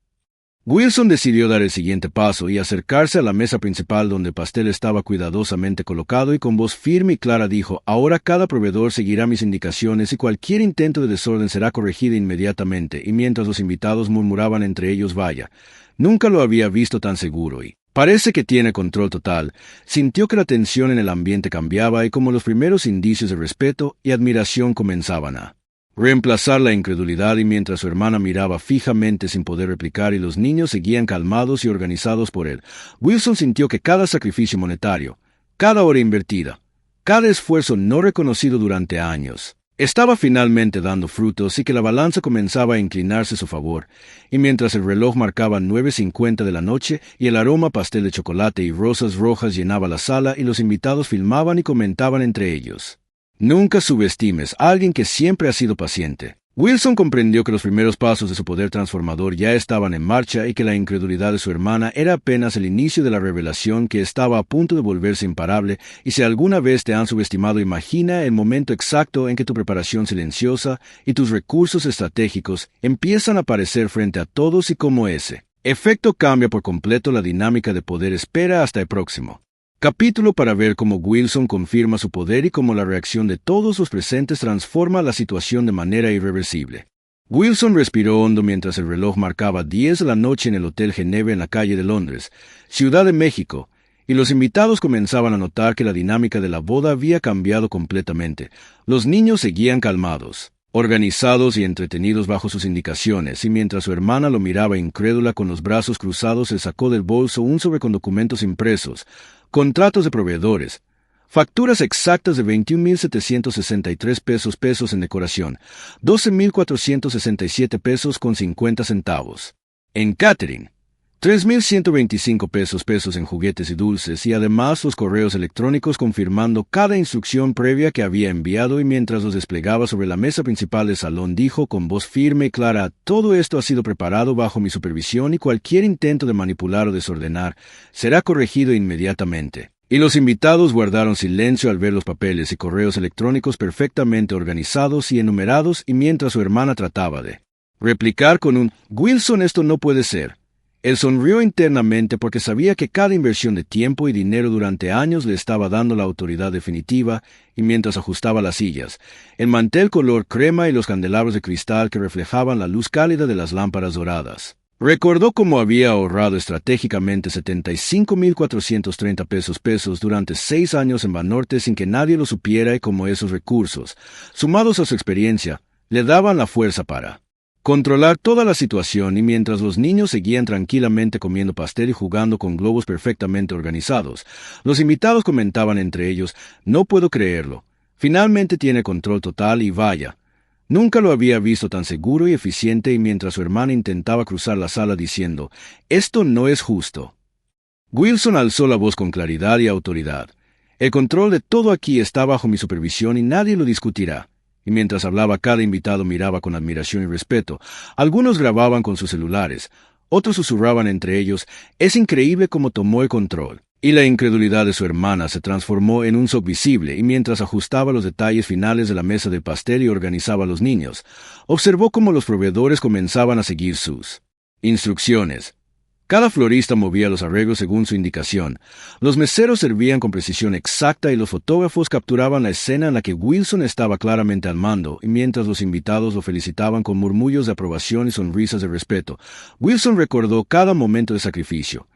Wilson decidió dar el siguiente paso y acercarse a la mesa principal donde el pastel estaba cuidadosamente colocado, y con voz firme y clara dijo, «Ahora cada proveedor seguirá mis indicaciones y cualquier intento de desorden será corregido inmediatamente», y mientras los invitados murmuraban entre ellos, «Vaya, nunca lo había visto tan seguro y parece que tiene control total», sintió que la tensión en el ambiente cambiaba y como los primeros indicios de respeto y admiración comenzaban a reemplazar la incredulidad, y mientras su hermana miraba fijamente sin poder replicar y los niños seguían calmados y organizados por él, Wilson sintió que cada sacrificio monetario, cada hora invertida, cada esfuerzo no reconocido durante años, estaba finalmente dando frutos y que la balanza comenzaba a inclinarse a su favor. Y mientras el reloj marcaba 9:50 de la noche y el aroma pastel de chocolate y rosas rojas llenaba la sala y los invitados filmaban y comentaban entre ellos, «Nunca subestimes a alguien que siempre ha sido paciente». Wilson comprendió que los primeros pasos de su poder transformador ya estaban en marcha y que la incredulidad de su hermana era apenas el inicio de la revelación que estaba a punto de volverse imparable. Y si alguna vez te han subestimado, imagina el momento exacto en que tu preparación silenciosa y tus recursos estratégicos empiezan a aparecer frente a todos, y como ese efecto cambia por completo la dinámica de poder. Espera hasta el próximo capítulo para ver cómo Wilson confirma su poder y cómo la reacción de todos los presentes transforma la situación de manera irreversible. Wilson respiró hondo mientras el reloj marcaba 10 de la noche en el Hotel Geneve en la calle de Londres, Ciudad de México, y los invitados comenzaban a notar que la dinámica de la boda había cambiado completamente. Los niños seguían calmados, organizados y entretenidos bajo sus indicaciones, y mientras su hermana lo miraba incrédula con los brazos cruzados, se sacó del bolso un sobre con documentos impresos, contratos de proveedores, facturas exactas de 21,763 pesos en decoración, 12,467 pesos con 50 centavos. En catering, 3,125 pesos en juguetes y dulces, y además los correos electrónicos confirmando cada instrucción previa que había enviado, y mientras los desplegaba sobre la mesa principal del salón dijo con voz firme y clara: todo esto ha sido preparado bajo mi supervisión y cualquier intento de manipular o desordenar será corregido inmediatamente. Y los invitados guardaron silencio al ver los papeles y correos electrónicos perfectamente organizados y enumerados, y mientras su hermana trataba de replicar con un «Wilson, esto no puede ser». Él sonrió internamente porque sabía que cada inversión de tiempo y dinero durante años le estaba dando la autoridad definitiva, y mientras ajustaba las sillas, el mantel color crema y los candelabros de cristal que reflejaban la luz cálida de las lámparas doradas, recordó cómo había ahorrado estratégicamente 75,430 pesos durante 6 años en Banorte sin que nadie lo supiera, y cómo esos recursos, sumados a su experiencia, le daban la fuerza para controlar toda la situación. Y mientras los niños seguían tranquilamente comiendo pastel y jugando con globos perfectamente organizados, los invitados comentaban entre ellos: no puedo creerlo, finalmente tiene control total y vaya, nunca lo había visto tan seguro y eficiente. Y mientras su hermana intentaba cruzar la sala diciendo: esto no es justo, Wilson alzó la voz con claridad y autoridad: el control de todo aquí está bajo mi supervisión y nadie lo discutirá. Y mientras hablaba, cada invitado miraba con admiración y respeto. Algunos grababan con sus celulares, otros susurraban entre ellos: es increíble cómo tomó el control. Y la incredulidad de su hermana se transformó en un shock visible, y mientras ajustaba los detalles finales de la mesa de pastel y organizaba a los niños, observó cómo los proveedores comenzaban a seguir sus instrucciones. Cada florista movía los arreglos según su indicación, los meseros servían con precisión exacta y los fotógrafos capturaban la escena en la que Wilson estaba claramente al mando, y mientras los invitados lo felicitaban con murmullos de aprobación y sonrisas de respeto, Wilson recordó cada momento de sacrificio,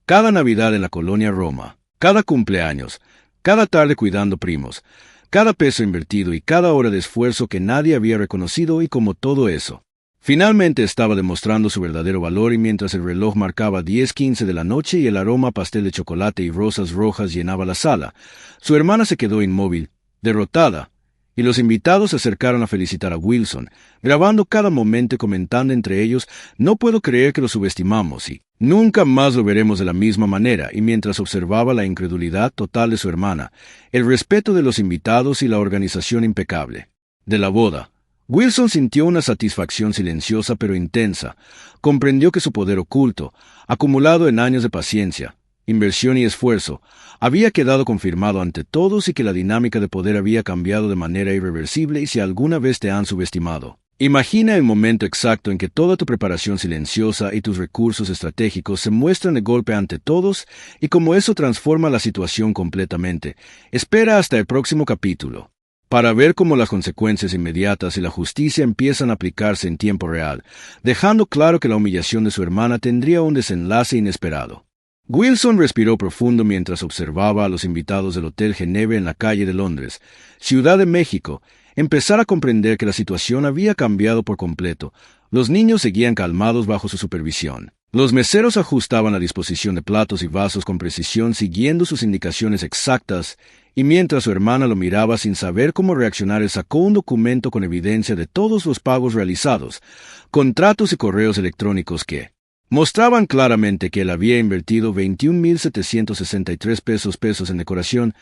cada Navidad en la colonia Roma, cada cumpleaños, cada tarde cuidando primos, cada peso invertido y cada hora de esfuerzo que nadie había reconocido, y como todo eso finalmente estaba demostrando su verdadero valor. Y mientras el reloj marcaba 10:15 de la noche y el aroma a pastel de chocolate y rosas rojas llenaba la sala, su hermana se quedó inmóvil, derrotada, y los invitados se acercaron a felicitar a Wilson, grabando cada momento y comentando entre ellos: no puedo creer que lo subestimamos y nunca más lo veremos de la misma manera. Y mientras observaba la incredulidad total de su hermana, el respeto de los invitados y la organización impecable de la boda, Wilson sintió una satisfacción silenciosa pero intensa. Comprendió que su poder oculto, acumulado en años de paciencia, inversión y esfuerzo, había quedado confirmado ante todos, y que la dinámica de poder había cambiado de manera irreversible. Y si alguna vez te han subestimado, imagina el momento exacto en que toda tu preparación silenciosa y tus recursos estratégicos se muestran de golpe ante todos, y cómo eso transforma la situación completamente. Espera hasta el próximo capítulo para ver cómo las consecuencias inmediatas y la justicia empiezan a aplicarse en tiempo real, dejando claro que la humillación de su hermana tendría un desenlace inesperado. Wilson respiró profundo mientras observaba a los invitados del Hotel Geneve en la calle de Londres, Ciudad de México, empezar a comprender que la situación había cambiado por completo. Los niños seguían calmados bajo su supervisión. Los meseros ajustaban la disposición de platos y vasos con precisión, siguiendo sus indicaciones exactas, y mientras su hermana lo miraba sin saber cómo reaccionar, él sacó un documento con evidencia de todos los pagos realizados, contratos y correos electrónicos que mostraban claramente que él había invertido 21,763 pesos en decoración,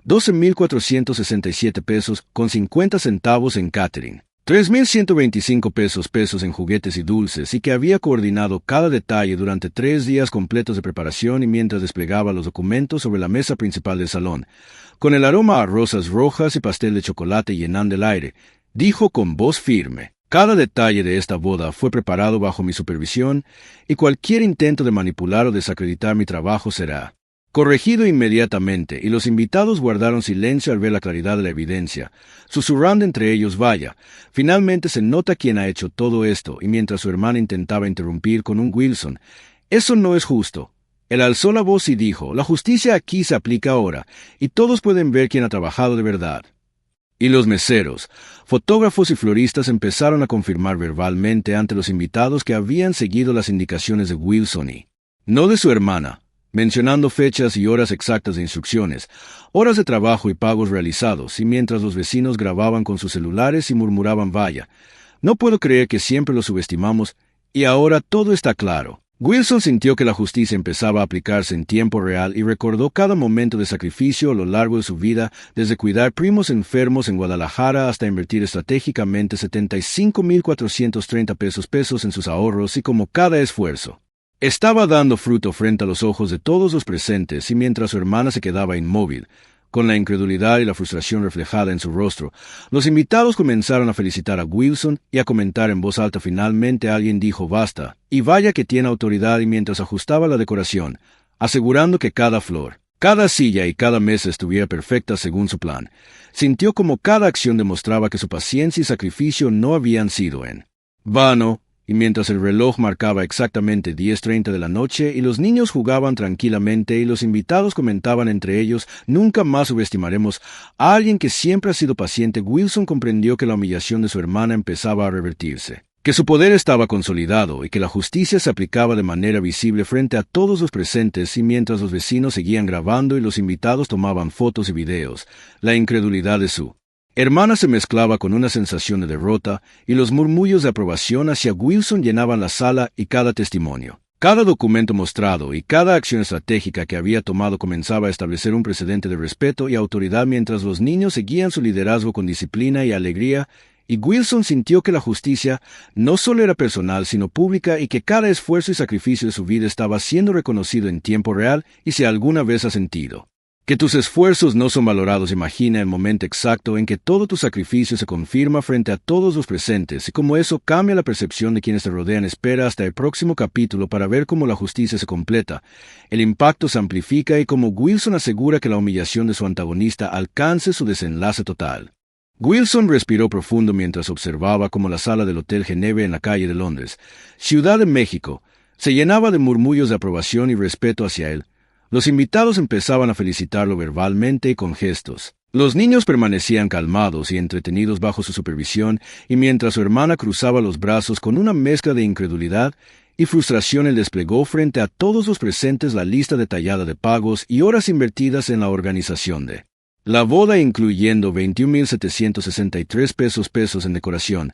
12,467 pesos con 50 centavos en catering, 3,125 pesos en juguetes y dulces, y que había coordinado cada detalle durante 3 días completos de preparación. Y mientras desplegaba los documentos sobre la mesa principal del salón, con el aroma a rosas rojas y pastel de chocolate llenando el aire, dijo con voz firme: cada detalle de esta boda fue preparado bajo mi supervisión, y cualquier intento de manipular o desacreditar mi trabajo será Corregido inmediatamente, y los invitados guardaron silencio al ver la claridad de la evidencia, susurrando entre ellos: vaya, finalmente se nota quién ha hecho todo esto, y mientras su hermana intentaba interrumpir con un Wilson, eso no es justo. Él alzó la voz y dijo: la justicia aquí se aplica ahora, y todos pueden ver quién ha trabajado de verdad. Y los meseros, fotógrafos y floristas empezaron a confirmar verbalmente ante los invitados que habían seguido las indicaciones de Wilson y no de su hermana, mencionando fechas y horas exactas de instrucciones, horas de trabajo y pagos realizados, y mientras los vecinos grababan con sus celulares y murmuraban: vaya, no puedo creer que siempre lo subestimamos, y ahora todo está claro. Wilson sintió que la justicia empezaba a aplicarse en tiempo real y recordó cada momento de sacrificio a lo largo de su vida, desde cuidar primos enfermos en Guadalajara hasta invertir estratégicamente 75,430 pesos en sus ahorros, y como cada esfuerzo estaba dando fruto frente a los ojos de todos los presentes, y mientras su hermana se quedaba inmóvil, con la incredulidad y la frustración reflejada en su rostro, los invitados comenzaron a felicitar a Wilson y a comentar en voz alta. Finalmente alguien dijo: basta, y vaya que tiene autoridad, y mientras ajustaba la decoración, asegurando que cada flor, cada silla y cada mesa estuviera perfecta según su plan, sintió como cada acción demostraba que su paciencia y sacrificio no habían sido en vano. Y mientras el reloj marcaba exactamente 10:30 de la noche y los niños jugaban tranquilamente y los invitados comentaban entre ellos: nunca más subestimaremos a alguien que siempre ha sido paciente, Wilson comprendió que la humillación de su hermana empezaba a revertirse, que su poder estaba consolidado y que la justicia se aplicaba de manera visible frente a todos los presentes. Y mientras los vecinos seguían grabando y los invitados tomaban fotos y videos, la incredulidad de su hermana se mezclaba con una sensación de derrota, y los murmullos de aprobación hacia Wilson llenaban la sala, y cada testimonio, cada documento mostrado y cada acción estratégica que había tomado comenzaba a establecer un precedente de respeto y autoridad, mientras los niños seguían su liderazgo con disciplina y alegría, y Wilson sintió que la justicia no solo era personal sino pública, y que cada esfuerzo y sacrificio de su vida estaba siendo reconocido en tiempo real. Y si alguna vez has sentido que tus esfuerzos no son valorados, imagina el momento exacto en que todo tu sacrificio se confirma frente a todos los presentes, y cómo eso cambia la percepción de quienes te rodean. Espera hasta el próximo capítulo para ver cómo la justicia se completa, el impacto se amplifica y cómo Wilson asegura que la humillación de su antagonista alcance su desenlace total. Wilson respiró profundo mientras observaba cómo la sala del Hotel Geneve en la calle de Londres, Ciudad de México, se llenaba de murmullos de aprobación y respeto hacia él. Los invitados empezaban a felicitarlo verbalmente y con gestos. Los niños permanecían calmados y entretenidos bajo su supervisión, y mientras su hermana cruzaba los brazos con una mezcla de incredulidad y frustración, él desplegó frente a todos los presentes la lista detallada de pagos y horas invertidas en la organización de la boda, incluyendo 21,763 pesos en decoración,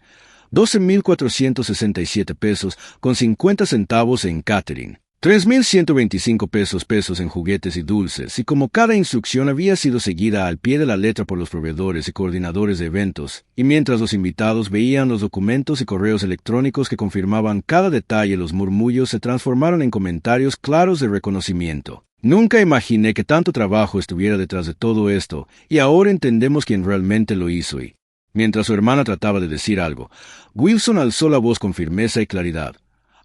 12,467 pesos con 50 centavos en catering, 3,125 pesos en juguetes y dulces, y como cada instrucción había sido seguida al pie de la letra por los proveedores y coordinadores de eventos, y mientras los invitados veían los documentos y correos electrónicos que confirmaban cada detalle, los murmullos se transformaron en comentarios claros de reconocimiento. Nunca imaginé que tanto trabajo estuviera detrás de todo esto, y ahora entendemos quién realmente lo hizo. Y mientras su hermana trataba de decir algo, Wilson alzó la voz con firmeza y claridad: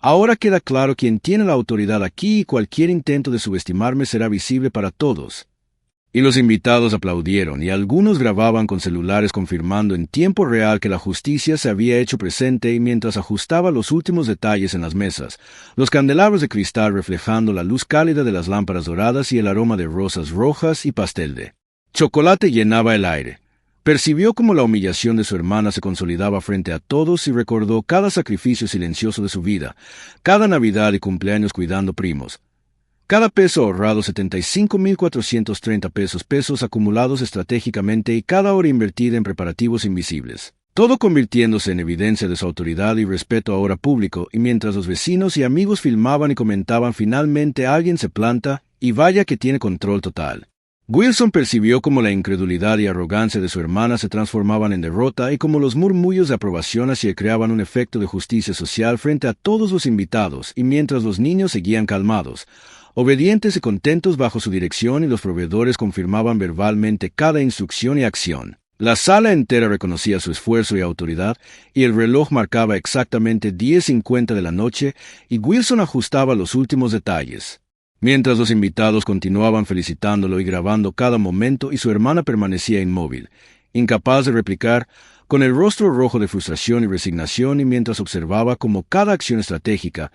ahora queda claro quién tiene la autoridad aquí, y cualquier intento de subestimarme será visible para todos. Y los invitados aplaudieron, y algunos grababan con celulares confirmando en tiempo real que la justicia se había hecho presente. Y mientras ajustaba los últimos detalles en las mesas, los candelabros de cristal reflejando la luz cálida de las lámparas doradas y el aroma de rosas rojas y pastel de chocolate llenaba el aire, percibió cómo la humillación de su hermana se consolidaba frente a todos y recordó cada sacrificio silencioso de su vida, cada Navidad y cumpleaños cuidando primos, cada peso ahorrado, 75,430 pesos acumulados estratégicamente, y cada hora invertida en preparativos invisibles, todo convirtiéndose en evidencia de su autoridad y respeto ahora público. Y mientras los vecinos y amigos filmaban y comentaban: finalmente alguien se planta, y vaya que tiene control total. Wilson percibió cómo la incredulidad y arrogancia de su hermana se transformaban en derrota, y cómo los murmullos de aprobación hacia él creaban un efecto de justicia social frente a todos los invitados. Y mientras los niños seguían calmados, obedientes y contentos bajo su dirección, y los proveedores confirmaban verbalmente cada instrucción y acción, la sala entera reconocía su esfuerzo y autoridad, y el reloj marcaba exactamente 10:50 de la noche, y Wilson ajustaba los últimos detalles. mientras los invitados continuaban felicitándolo y grabando cada momento y su hermana permanecía inmóvil, incapaz de replicar, con el rostro rojo de frustración y resignación y mientras observaba cómo cada acción estratégica,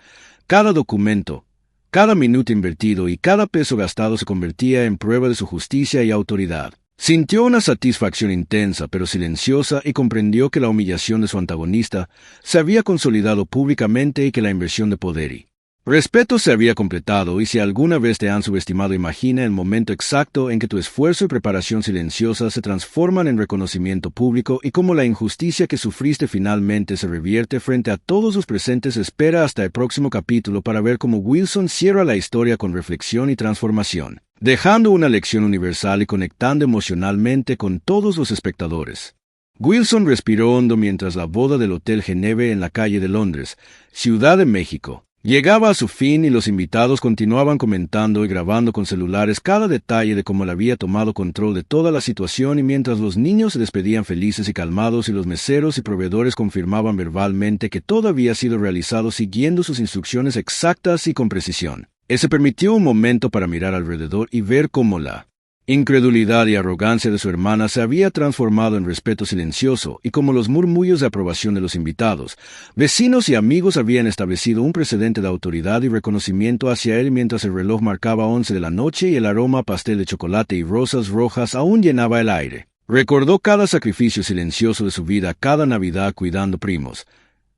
cada documento, cada minuto invertido y cada peso gastado se convertía en prueba de su justicia y autoridad. Sintió una satisfacción intensa pero silenciosa y comprendió que la humillación de su antagonista se había consolidado públicamente y que la inversión de poder y respeto se había completado, y si alguna vez te han subestimado, imagina el momento exacto en que tu esfuerzo y preparación silenciosa se transforman en reconocimiento público y cómo la injusticia que sufriste finalmente se revierte frente a todos los presentes. Espera hasta el próximo capítulo para ver cómo Wilson cierra la historia con reflexión y transformación, dejando una lección universal y conectando emocionalmente con todos los espectadores. Wilson respiró hondo mientras la boda del Hotel Geneve en la calle de Londres, Ciudad de México, llegaba a su fin y los invitados continuaban comentando y grabando con celulares cada detalle de cómo le había tomado control de toda la situación, y mientras los niños se despedían felices y calmados y los meseros y proveedores confirmaban verbalmente que todo había sido realizado siguiendo sus instrucciones exactas y con precisión. Se permitió un momento para mirar alrededor y ver cómo la incredulidad y arrogancia de su hermana se había transformado en respeto silencioso y como los murmullos de aprobación de los invitados, vecinos y amigos habían establecido un precedente de autoridad y reconocimiento hacia él mientras el reloj marcaba 11 de la noche y el aroma a pastel de chocolate y rosas rojas aún llenaba el aire. Recordó cada sacrificio silencioso de su vida, cada Navidad cuidando primos,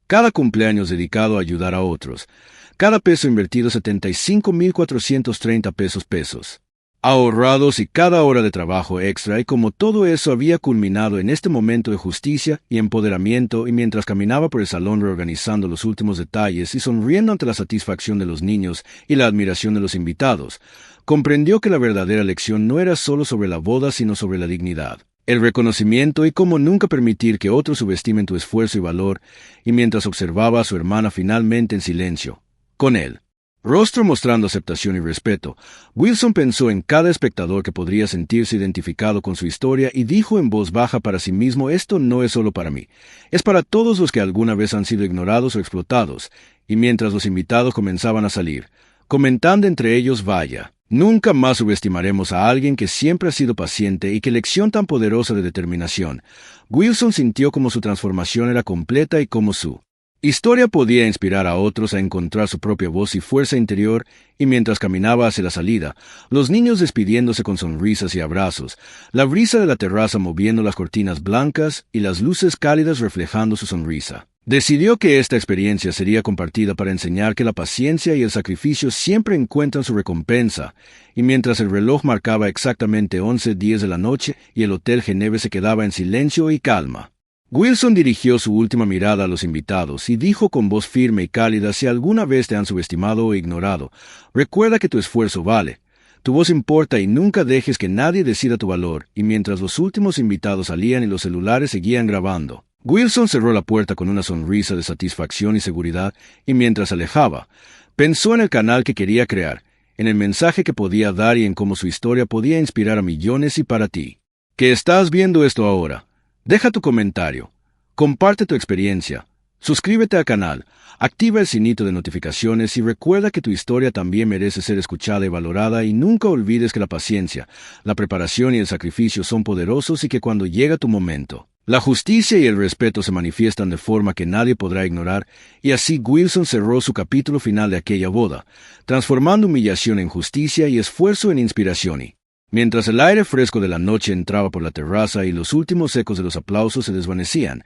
cada cumpleaños dedicado a ayudar a otros, cada peso invertido, 75.430 pesos ahorrados, y cada hora de trabajo extra, y como todo eso había culminado en este momento de justicia y empoderamiento. Y mientras caminaba por el salón reorganizando los últimos detalles y sonriendo ante la satisfacción de los niños y la admiración de los invitados, comprendió que la verdadera lección no era solo sobre la boda, sino sobre la dignidad, el reconocimiento y cómo nunca permitir que otros subestimen tu esfuerzo y valor. Y mientras observaba a su hermana finalmente en silencio, con él, rostro mostrando aceptación y respeto, Wilson pensó en cada espectador que podría sentirse identificado con su historia y dijo en voz baja para sí mismo: esto no es solo para mí, es para todos los que alguna vez han sido ignorados o explotados. Y mientras los invitados comenzaban a salir, comentando entre ellos: vaya, nunca más subestimaremos a alguien que siempre ha sido paciente, y qué lección tan poderosa de determinación. Wilson sintió como su transformación era completa y como su historia podía inspirar a otros a encontrar su propia voz y fuerza interior. Y mientras caminaba hacia la salida, los niños despidiéndose con sonrisas y abrazos, la brisa de la terraza moviendo las cortinas blancas y las luces cálidas reflejando su sonrisa, decidió que esta experiencia sería compartida para enseñar que la paciencia y el sacrificio siempre encuentran su recompensa. Y mientras el reloj marcaba exactamente 11:10 de la noche y el Hotel Geneve se quedaba en silencio y calma, Wilson dirigió su última mirada a los invitados y dijo con voz firme y cálida: si alguna vez te han subestimado o ignorado, recuerda que tu esfuerzo vale, tu voz importa, y nunca dejes que nadie decida tu valor. Y mientras los últimos invitados salían y los celulares seguían grabando, Wilson cerró la puerta con una sonrisa de satisfacción y seguridad, y mientras alejaba, pensó en el canal que quería crear, en el mensaje que podía dar y en cómo su historia podía inspirar a millones. Y para ti, que estás viendo esto ahora, deja tu comentario, comparte tu experiencia, suscríbete al canal, activa el cinito de notificaciones y recuerda que tu historia también merece ser escuchada y valorada. Y nunca olvides que la paciencia, la preparación y el sacrificio son poderosos, y que cuando llega tu momento, la justicia y el respeto se manifiestan de forma que nadie podrá ignorar. Y así Wilson cerró su capítulo final de aquella boda, transformando humillación en justicia y esfuerzo en inspiración. Y mientras el aire fresco de la noche entraba por la terraza y los últimos ecos de los aplausos se desvanecían,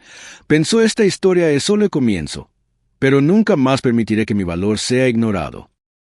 pensó: esta historia es solo el comienzo, pero nunca más permitiré que mi valor sea ignorado.